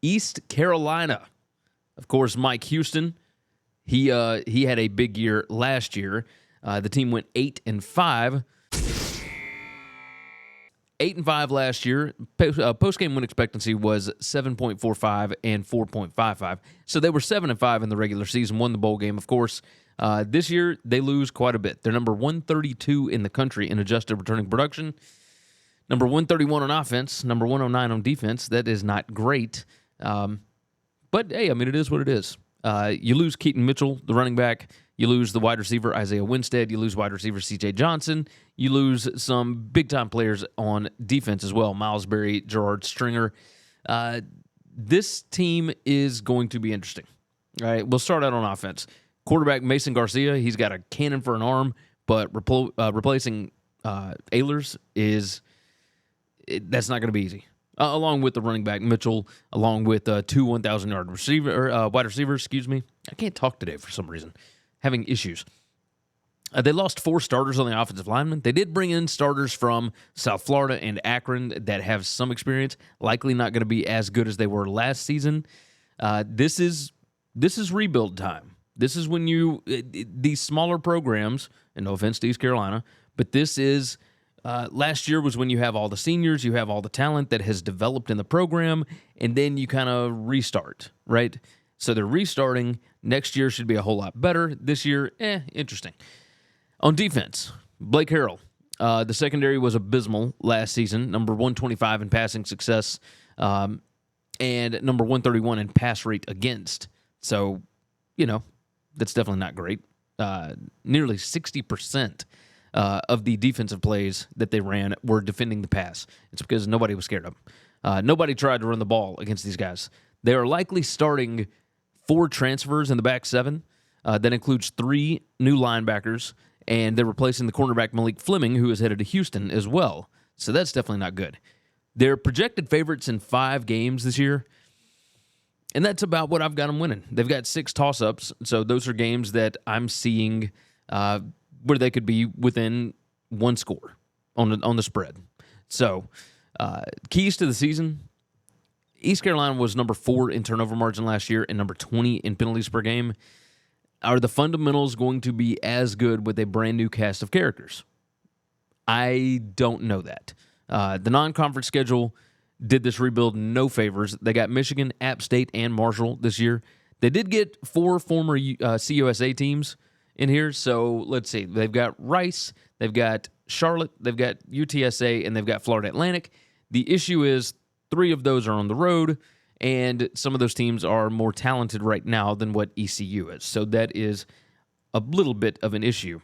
East Carolina. Of course, Mike Houston, he had a big year last year. The team went 8-5. 8-5 last year. Post-game win expectancy was 7.45 and 4.55. So they were 7-5 in the regular season, won the bowl game, of course. This year, they lose quite a bit. They're number 132 in the country in adjusted returning production. Number 131 on offense, number 109 on defense. That is not great. But, hey, I mean, it is what it is. You lose Keaton Mitchell, the running back. You lose the wide receiver, Isaiah Winstead. You lose wide receiver, C.J. Johnson. You lose some big-time players on defense as well, Miles Berry, Gerard Stringer. This team is going to be interesting. All right, we'll start out on offense. Quarterback Mason Garcia, he's got a cannon for an arm, but replacing Ehlers that's not going to be easy. Along with the running back Mitchell, along with two 1,000-yard wide receivers. I can't talk today for some reason. Having issues. They lost 4 starters on the offensive linemen. They did bring in starters from South Florida and Akron that have some experience. Likely not going to be as good as they were last season. This is rebuild time. This is when these smaller programs, and no offense to East Carolina, but this is. Last year was when you have all the seniors, you have all the talent that has developed in the program, and then you kind of restart, right? So they're restarting. Next year should be a whole lot better. This year, interesting. On defense, Blake Harrell. The secondary was abysmal last season, number 125 in passing success, and number 131 in pass rate against. So, that's definitely not great. Nearly 60% of the defensive plays that they ran were defending the pass. It's because nobody was scared of them. Nobody tried to run the ball against these guys. They are likely starting 4 transfers in the back 7. That includes 3 new linebackers, and they're replacing the cornerback Malik Fleming, who is headed to Houston as well. So that's definitely not good. They're projected favorites in 5 games this year, and that's about what I've got them winning. They've got 6 toss-ups, so those are games that I'm seeing where they could be within 1 score on the spread. So, keys to the season, East Carolina was number 4 in turnover margin last year and number 20 in penalties per game. Are the fundamentals going to be as good with a brand new cast of characters? I don't know that. The non-conference schedule did this rebuild no favors. They got Michigan, App State, and Marshall this year. They did get 4 former CUSA teams in here, so let's see. They've got Rice, they've got Charlotte, they've got UTSA, and they've got Florida Atlantic. The issue is 3 of those are on the road, and some of those teams are more talented right now than what ECU is. So that is a little bit of an issue.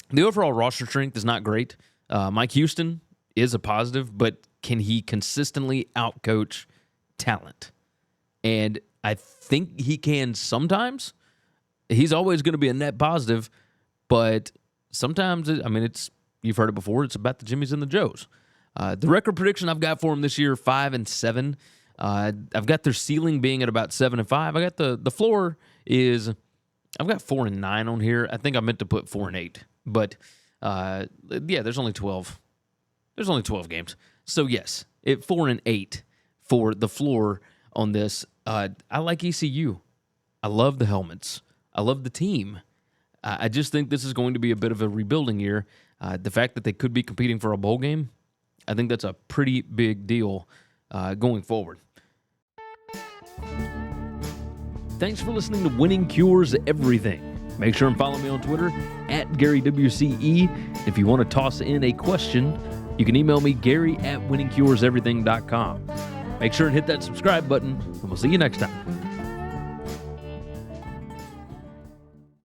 The overall roster strength is not great. Mike Houston is a positive, but can he consistently outcoach talent? And I think he can sometimes. He's always going to be a net positive, but sometimes, you've heard it before, it's about the Jimmies and the Joes. The record prediction I've got for him this year, 5-7. I've got their ceiling being at about 7-5. I got the floor is, I've got 4-9 on here. I think I meant to put 4-8, but there's only 12. There's only 12 games. So yes, 4-8 for the floor on this. I like ECU. I love the helmets. I love the team. I just think this is going to be a bit of a rebuilding year. The fact that they could be competing for a bowl game, I think that's a pretty big deal going forward. Thanks for listening to Winning Cures Everything. Make sure and follow me on Twitter @GaryWCE. If you want to toss in a question, you can email me, Gary@winningcureseverything.com. Make sure and hit that subscribe button, and we'll see you next time.